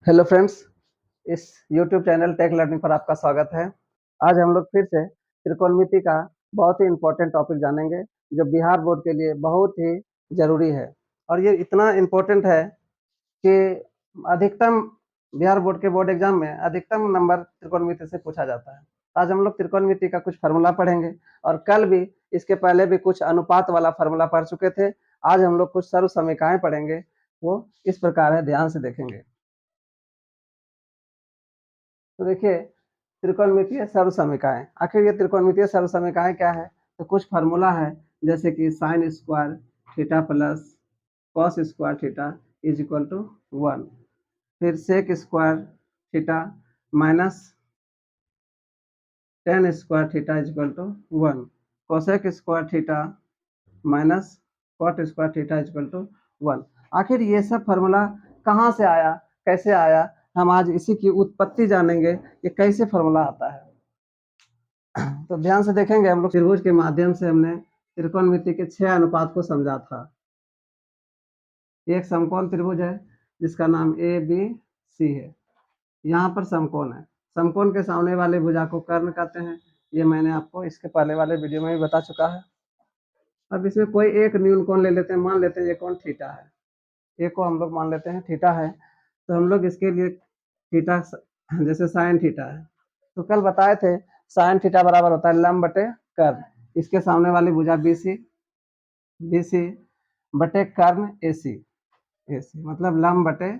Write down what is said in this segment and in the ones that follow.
Hello friends, इस YouTube channel take learning पर आपका स्वागत है। आज हम लोग फिर से त्रिकोणमिति का बहुत ही इम्पोर्टेंट टॉपिक जानेंगे, जो बिहार बोर्ड के लिए बहुत ही ज़रूरी है। और ये इतना इम्पोर्टेंट है कि अधिकतम बिहार बोर्ड के बोर्ड एग्जाम में अधिकतम नंबर त्रिकोणमिति से पूछा जाता है। आज हम लोग त्रिकोणमिति का कुछ फार्मूला पढ़ेंगे और कल भी इसके पहले भी कुछ अनुपात वाला फार्मूला पढ़ चुके थे। आज हम लोग कुछ सर्व समीकरण पढ़ेंगे, वो इस प्रकार है, ध्यान से देखेंगे। तो देखिए, त्रिकोणमितीय सर्व समीकरण, आखिर ये त्रिकोणमितीय सर्व समीकरण क्या है? तो कुछ फार्मूला है, जैसे कि sine square theta plus cos square theta is equal to 1, फिर sec square theta minus tan square theta is equal to 1, cosec square theta minus cot square theta is equal to 1। आखिर ये सब formula कहाँ से आया, कैसे आया? हम आज इसी की उत्पत्ति जानेंगे, ये कैसे फार्मूला आता है। तो ध्यान से देखेंगे, हम लोग त्रिभुज के माध्यम से हमने त्रिकोणमिति के 6 अनुपात को समझा था। एक समकोण त्रिभुज है जिसका नाम ए बी सी है। यहाँ पर समकोण है, समकोण के सामने वाले भुजा को कर्ण कहते हैं। ये मैंने आपको इसके पहले वाले वीडियो में भी बता चुका है। अब इसमें कोई एक न्यून कोण ले लेते हैं, मान लेते हैं ये कोण थीटा है, ए को हम लोग मान लेते हैं थीटा है। तो हम लोग इसके लिए थीटा जैसे साइन थीटा है, तो कल बताए थे साइन थीटा बराबर होता है लंब बटे कर्ण। इसके सामने वाली भुजा बीसी, बीसी बटे कर्ण एसी, एसी मतलब लंब बटे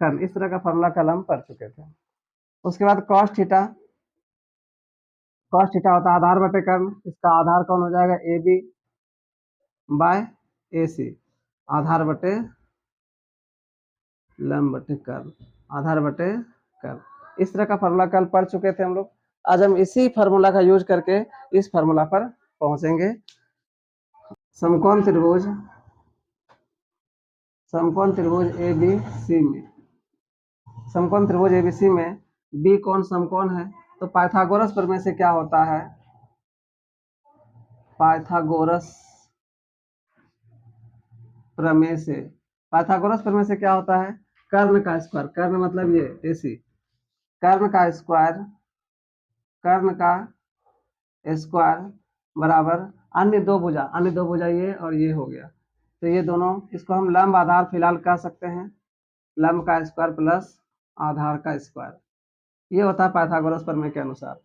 कर्ण। इस तरह का फॉर्मूला कल हम पढ़ चुके थे। उसके बाद कॉस थीटा, कॉस थीटा होता है आधार बटे कर्ण। इसका आधार कौन हो जाएगा? ए बी बाय ए सी, आधार बटे लंब बटे कर्ण, आधार बटे कर्ण। इस तरह का फार्मूला कल पढ़ चुके थे हम लोग। आज हम इसी फार्मूला का यूज करके इस फार्मूला पर पहुंचेंगे। समकोण त्रिभुज, समकोण त्रिभुज ए बी सी में, समकोण त्रिभुज एबीसी में बी कोण समकोण है। तो पाइथागोरस प्रमेय से क्या होता है? पाइथागोरस प्रमेय से, पाइथागोरस प्रमेय से क्या होता है? कर्ण का स्क्वायर, कर्ण मतलब ये एसी, कर्ण का स्क्वायर, कर्ण का स्क्वायर बराबर अन्य दो भुजा, अन्य दो भुजा ये और ये हो गया। तो ये दोनों, इसको हम लंब आधार फिलहाल कह सकते हैं, लंब का स्क्वायर प्लस आधार का स्क्वायर। ये होता है पाइथागोरस प्रमेय के अनुसार।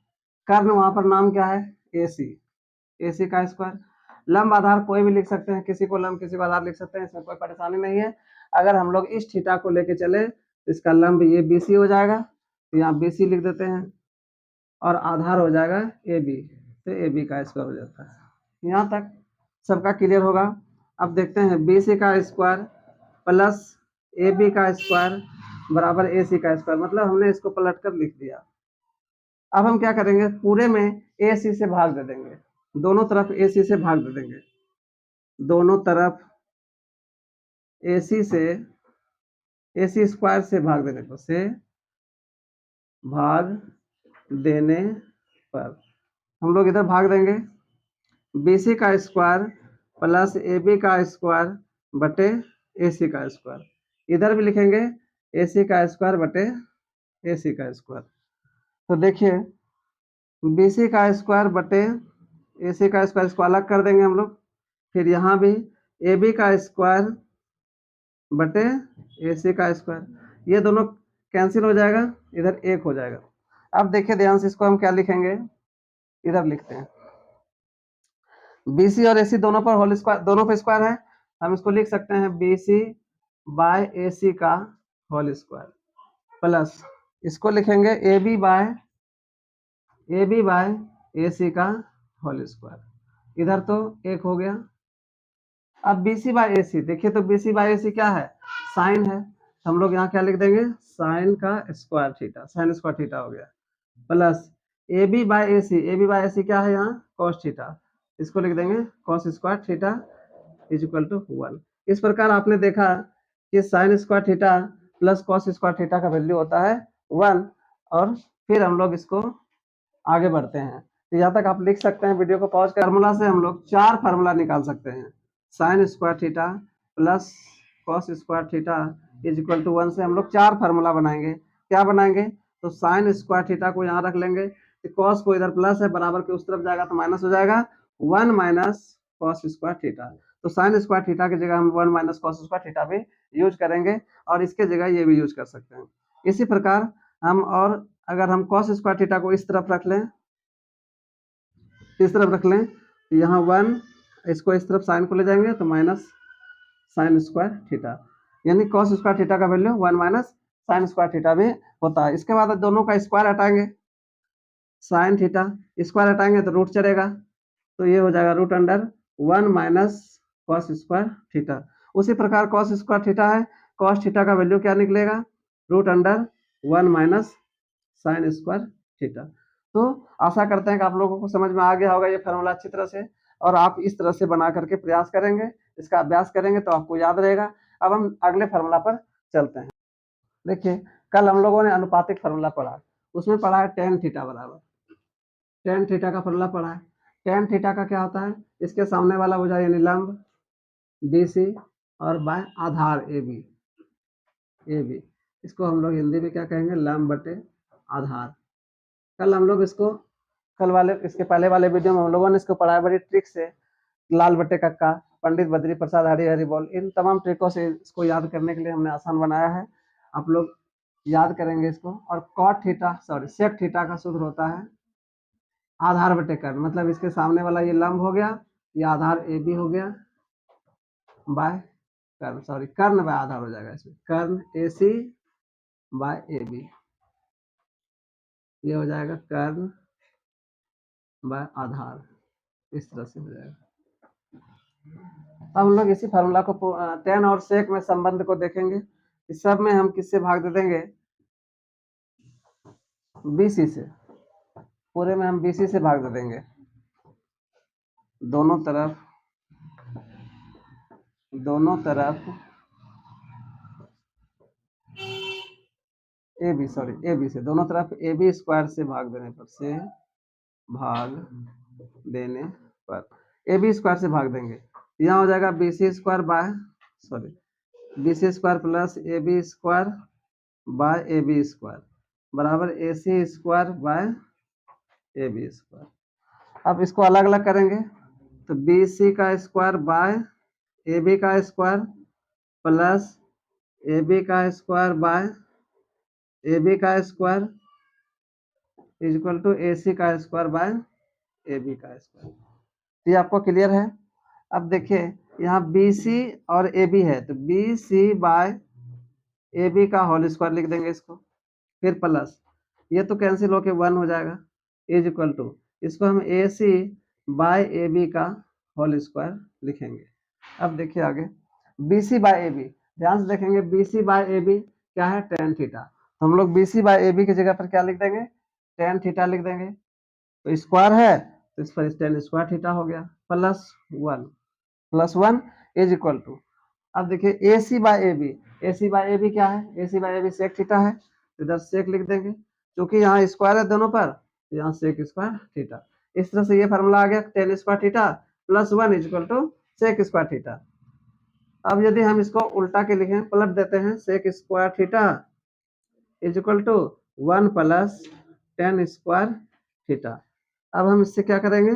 कर्ण वहां पर नाम क्या है? एसी, एसी का स्क्वायर। लंब आधार कोई भी लिख सकते हैं, किसी को लंब किसी को आधार लिख सकते हैं, इसमें कोई परेशानी नहीं है। अगर हम लोग इस थीटा को लेके चले तो इसका लंब ये बीसी हो जाएगा, तो यहाँ बीसी लिख देते हैं, और आधार हो जाएगा ए बी, तो ए बी का स्क्वायर हो जाता है। यहाँ तक सबका क्लियर होगा। अब देखते हैं बी सी का स्क्वायर प्लस ए बी का स्क्वायर बराबर ए सी का स्क्वायर, मतलब हमने इसको पलट कर लिख दिया। अब हम क्या करेंगे, पूरे में ए सी से भाग दे देंगे, दोनों तरफ ए सी से भाग दे देंगे, दोनों तरफ ए सी से, ए सी स्क्वायर से भाग देने को, से भाग देने पर हम लोग इधर भाग देंगे बी सी का स्क्वायर प्लस ए बी का स्क्वायर बटे ए सी का स्क्वायर। इधर भी लिखेंगे ए सी का स्क्वायर बटे ए सी का स्क्वायर। तो देखिए बी सी का स्क्वायर बटे ए सी का स्क्वायर, इसको अलग कर देंगे हम लोग। फिर यहाँ भी ए बी का स्क्वायर बटे ए सी का स्क्वायर, ये दोनों कैंसिल हो जाएगा, इधर एक हो जाएगा। अब देखिए ध्यान से, इसको हम क्या लिखेंगे, इधर लिखते हैं बी सी और ए सी दोनों पर होल स्क्वायर, दोनों पर स्क्वायर है, हम इसको लिख सकते हैं बी सी बाय ए सी का होल स्क्वायर, प्लस इसको लिखेंगे ए बी बाय ए सी का होल स्क्वायर। इधर तो एक हो गया। अब बी सी बाय ए सी देखिए, तो B C bye A C क्या है? साइन है, तो हम लोग यहाँ क्या लिख देंगे? साइन का square theta, sine square theta हो गया, plus A B by A C, A B by A C क्या है यहाँ? कॉस थीटा, इसको लिख देंगे cos square theta is equal to 1। इस प्रकार आपने देखा कि sine square theta plus cos square theta का वैल्यू होता है 1। और फिर हम लोग इसको आगे बढ़ते हैं, तो यहाँ तक आप लिख सकते हैं, वीडियो को पॉज कर। फार्मूला से हम लोग 4 फार्मूला निकाल सकते हैं। Sine square theta plus cos square theta is equal to 1 से हम लोग 4 फार्मूला बनाएंगे। क्या बनाएंगे? तो साइन स्क्वायर थीटा को यहाँ रख लेंगे, तो कॉस को इधर प्लस है, बराबर के उस तरफ जाएगा तो माइनस हो जाएगा, 1 माइनस कॉस स्क्वायर थीटा। तो साइन स्क्वायर थीटा की जगह हम 1 माइनस कॉस स्क्वायर थीटा भी यूज करेंगे, और इसके जगह ये भी यूज कर सकते हैं। इसी प्रकार हम, और अगर हम कॉस स्क्वायर थीटा को इस तरफ रख लें, इस तरफ रख लें, तो यहाँ 1, इसको इस तरफ साइन को ले जाएंगे तो माइनस साइन स्क्वायर थीटा, यानी कॉस स्क्वायर थीटा का value 1 minus sine square theta भी होता है। इसके बाद दोनों का स्क्वायर हटाएंगे, साइन थीटा स्क्वायर हटाएंगे तो रूट चलेगा, तो ये हो जाएगा root under 1 minus cos square theta. उसी प्रकार कॉस स्क्वायर थीटा है, कॉस थीटा का वैल्यू क्या निकलेगा? Root under 1 minus sine square theta. तो आशा करते हैं कि आप लोगों को समझ में आ गया होगा ये फार्मूला अच्छी तरह से, और आप इस तरह से बना करके प्रयास करेंगे, इसका अभ्यास करेंगे तो आपको याद रहेगा। अब हम अगले फार्मूला पर चलते हैं। देखिए, कल हम लोगों ने अनुपातिक फार्मूला पढ़ा, उसमें पढ़ा है टेन थीटा बराबर, टेन थीटा का फार्मूला पढ़ा है। टेन थीटा का क्या होता है? इसके सामने वाला भुजा यानी लंब BC और बाय आधार AB, इसको हम लोग हिंदी में क्या कहेंगे? लंब बटे आधार। कल हम लोग इसको, कल वाले, इसके पहले वाले वीडियो में हम लोगों ने इसको पढ़ा है बड़ी ट्रिक से, लाल बटे कक्का, पंडित बद्री प्रसाद हरी हरी बोल, इन तमाम ट्रिकों से इसको याद करने के लिए हमने आसान बनाया है। आप लोग याद करेंगे इसको। और cot theta, sorry sec theta का सूत्र होता है आधार बटे कर्ण, मतलब इसके सामने वाला ये लंब हो गया, ये आधार AB हो गया, बाय कर्ण, सॉरी कर्ण बाय आधार हो जाएगा, इसमें कर्ण AC बाय AB, ये हो जाएगा कर्ण बाय आधार, इस तरह से हो जाएगा। अब हम लोग इसी फार्मूला को टेन और सेक में संबंध को देखेंगे। इस सब में हम किससे भाग दे देंगे? BC से, पूरे में हम BC से भाग दे देंगे, दोनों तरफ AB, सॉरी AB से, दोनों तरफ AB स्क्वायर से भाग देने पर, AB स्क्वायर से भाग देंगे, यहाँ हो जाएगा BC square by, sorry BC square plus AB square by AB square बराबर AC square by AB square. अब इसको अलग अलग करेंगे तो BC का स्क्वायर बाय AB का स्क्वायर प्लस AB का स्क्वायर बाय AB का square is equal to AC का स्क्वायर बाय AB का स्क्वायर। ये आपको क्लियर है? अब देखिए, यहाँ BC और AB है, तो BC बाय AB का होल स्क्वायर लिख देंगे इसको, फिर प्लस ये तो कैंसिल होके 1 हो जाएगा, इज इक्वल टू इसको हम AC बाय AB का होल स्क्वायर लिखेंगे। अब देखिए आगे, BC बाय AB, ध्यान से देखेंगे, BC बाय AB क्या है? टेन थीटा, तो हम लोग BC बाय AB की जगह पर क्या लिख देंगे? टेन थीटा लिख देंगे, तो स्क्वायर है तो इस पर टेन स्क्वायर थीटा हो गया, plus one is equal to, अब देखिए AC बाय AB क्या है? AC by AB sec theta है, तो इधर सेक लिख देंगे, क्योंकि यहाँ स्क्वायर है दोनों पर, तो यहाँ सेक स्क्वायर थीटा। इस तरह से ये फार्मूला आ गया, tan square theta plus 1 is equal to sec square theta. अब यदि हम इसको उल्टा के लिखें, पलट देते हैं, sec square theta is equal to 1 plus tan square theta. अब हम इससे क्या करेंगे?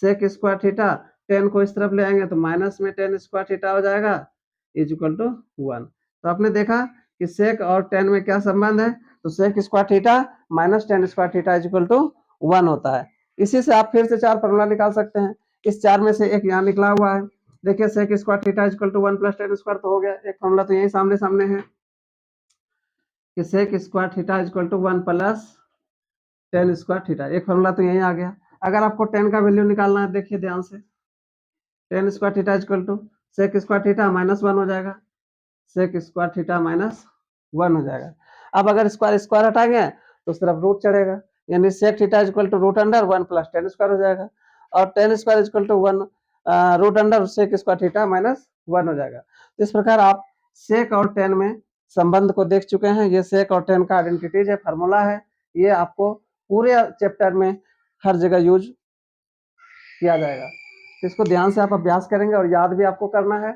सेक स्क्वायर थीटा, टेन को इस तरफ ले आएंगे तो माइनस में टेन स्क्वायर थीटा हो जाएगा, इज इक्वल टू 1। तो आपने देखा कि सेक और टेन में क्या संबंध है? तो sec square theta minus tan square theta is equal to 1 होता है। इसी से आप फिर से 4 फॉर्मूला निकाल सकते हैं, इस 4 में से एक यहाँ निकला हुआ है। देखिए, sec square theta is equal to 1 plus tan square, तो हो गया एक फॉर्मूला, तो यही सामने सामने है कि sec square theta is equal to 1 plus tan square theta, एक फॉर्मूला तो यही आ गया। अगर आपको टेन का वैल्यू निकालना है, देखिए ध्यान से, tan square theta equal to sec square theta minus 1 हो जाएगा, सेक स्क्वायर थीटा माइनस 1 हो जाएगा। अब अगर स्क्वायर स्क्वायर हटाएंगे तो उस तरफ रूट चढ़ेगा, यानी sec theta equal to root under 1 plus tan square हो जाएगा, और tan square equal to 1 root under sec square theta minus 1 हो जाएगा। तो इस प्रकार आप सेक और टेन में संबंध को देख चुके हैं। ये सेक और टेन का आइडेंटिटीज है, फार्मूला है, ये आपको पूरे चैप्टर में हर जगह यूज किया जाएगा। तो इसको ध्यान से आप अभ्यास करेंगे और याद भी आपको करना है।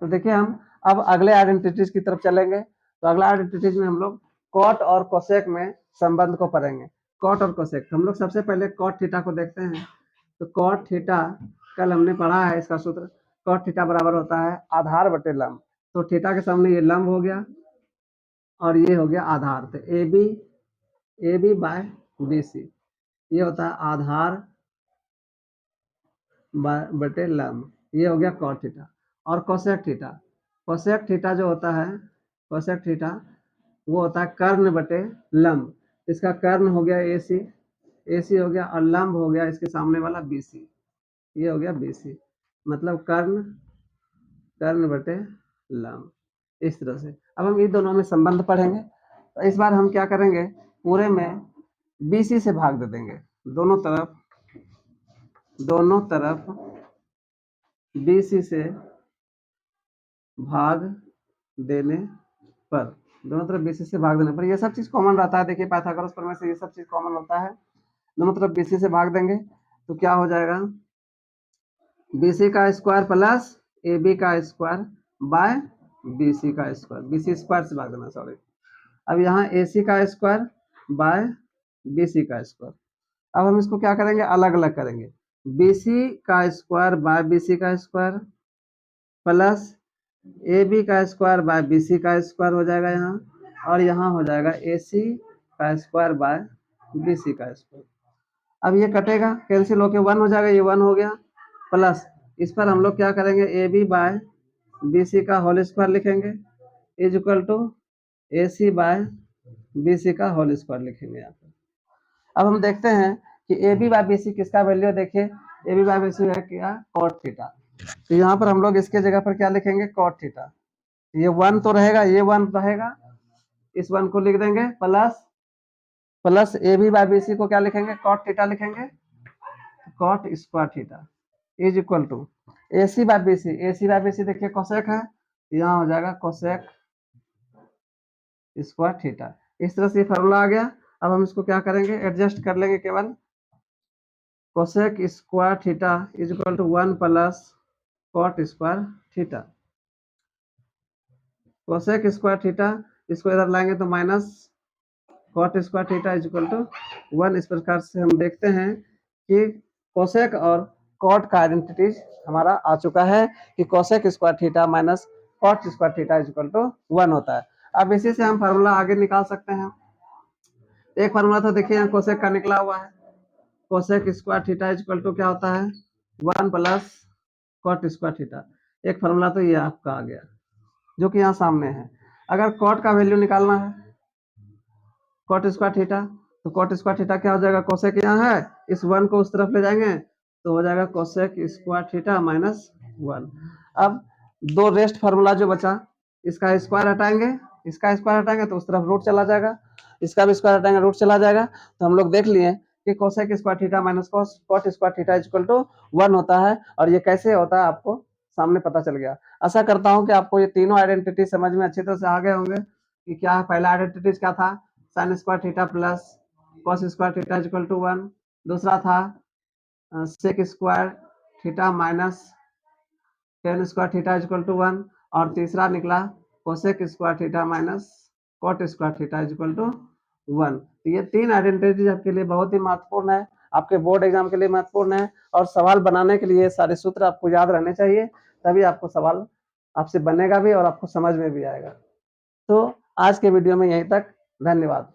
तो देखिए, हम अब अगले आइडेंटिटीज की तरफ चलेंगे। तो अगला आइडेंटिटीज में हम लोग कॉट और कोसेक में संबंध को पढ़ेंगे। कॉट और कोसेक, हम लोग सबसे पहले कॉट थीटा को देखते हैं। तो कॉट थीटा कल हमने पढ़ा है, इसका सूत्र कॉट थीटा बराबर होता है आधार बटे लंब। तो थीटा के सामने ये लंब हो गया और ये हो गया आधार। तो A B by B C, ये होता है आधार बटे लंब, ये हो गया कॉट थीटा। और कोसेक थीटा, कोसेक थीटा जो होता है, कोसेक थीटा वो होता है कर्ण बटे लंब। इसका कर्ण हो गया ए सी हो गया और लंब हो गया इसके सामने वाला बी सी, ये हो गया बी सी, मतलब कर्ण बटे लंब, इस तरह से। अब हम इन दोनों में संबंध पढ़ेंगे। तो इस बार हम क्या करेंगे, पूरे में BC से भाग दे देंगे, दोनों तरफ BC से भाग देने पर, दोनों तरफ BC से भाग देने पर ये सब चीज कॉमन रहता है। देखिए पाइथागोरस प्रमेय से ये सब चीज कॉमन होता है। दोनों तरफ BC से भाग देंगे तो क्या हो जाएगा, BC का स्क्वायर प्लस AB का स्क्वायर बाय BC का स्क्वायर, BC स्क्वायर से भाग देना, सॉरी। अब यहाँ AC का स्क्वायर बाय BC का स्क्वायर। अब हम इसको क्या करेंगे, अलग अलग करेंगे। BC का स्क्वायर बाय BC का स्क्वायर प्लस AB का स्क्वायर बाय BC का स्क्वायर हो जाएगा यहाँ, और यहाँ हो जाएगा AC का स्क्वायर बाय BC का स्क्वायर। अब ये कटेगा, कैंसिल होके 1 हो जाएगा, ये 1 हो गया, प्लस इस पर हम लोग क्या करेंगे, AB बाय BC का होल स्क्वायर लिखेंगे is equal to AC by BC का होल स्क्वायर लिखेंगे यहाँ पर। अब हम देखते हैं कि AB बाय BC किसका वैल्यू, देखिए AB बाय BC है क्या, कॉट थीटा। तो यहाँ पर हम लोग इसके जगह पर क्या लिखेंगे, कॉट थीटा। ये 1 तो रहेगा, ये 1 रहेगा, इस 1 को लिख देंगे, प्लस AB बाय BC को क्या लिखेंगे, कॉट थीटा लिखेंगे, cot square theta is equal to AC by BC देखिए कोसेक है, यहाँ हो जाएगा कोसेक स्क्वायर थीटा। इस तरह से फॉर्मूला आ गया। अब हम इसको क्या करेंगे, एडजस्ट कर लेंगे केवल, cosec square theta is equal to 1 plus cot square theta, cosec square theta, इसको इधर लाएंगे तो minus cot square theta is equal to 1। इस प्रकार से हम देखते हैं कि कोसेक और कॉट का आइडेंटिटीज हमारा आ चुका है कि cosec square theta minus cot square theta is equal to 1 होता है। अब इसी से हम फार्मूला आगे निकाल सकते हैं। एक फार्मूला तो देखिए यहाँ कोसेक का निकला हुआ है, cosec square theta is equal to क्या होता है, 1 प्लस कॉट स्क्वायर थीटा। एक फार्मूला तो ये आपका आ गया जो कि यहाँ सामने है। अगर कॉट का वैल्यू निकालना है, कॉट स्क्वायर थीटा, तो कॉट स्क्वायर थीटा क्या हो जाएगा, कोसेक यहाँ है, इस 1 को उस तरफ ले जाएंगे तो हो जाएगा कोसेक स्क्वायर थीटा माइनस 1। अब दो रेस्ट फार्मूला जो बचा, इसका स्क्वायर हटाएंगे, इसका स्क्वायर हटाएंगे तो उस तरफ रूट चला जाएगा, इसका भी स्क्वायर हटाएंगे रूट चला जाएगा। तो हम लोग देख लिए कि cosec square theta minus cot square theta is equal to 1 होता है। और ये कैसे होता है आपको सामने पता चल गया। आशा करता हूँ कि आपको ये तीनों आइडेंटिटी समझ में अच्छी तरह से आ गए होंगे कि क्या है। पहला आइडेंटिटी क्या था, sine square theta plus cos square theta is equal to 1। दूसरा था sec square theta minus tan square theta is equal to 1। और तीसरा निकला cosec square theta minus cot square theta is equal to 1। तो ये तीन आइडेंटिटीज आपके लिए बहुत ही महत्वपूर्ण है, आपके बोर्ड एग्जाम के लिए महत्वपूर्ण है। और सवाल बनाने के लिए सारे सूत्र आपको याद रहने चाहिए, तभी आपको सवाल आपसे बनेगा भी और आपको समझ में भी आएगा। तो आज के वीडियो में यहीं तक, धन्यवाद।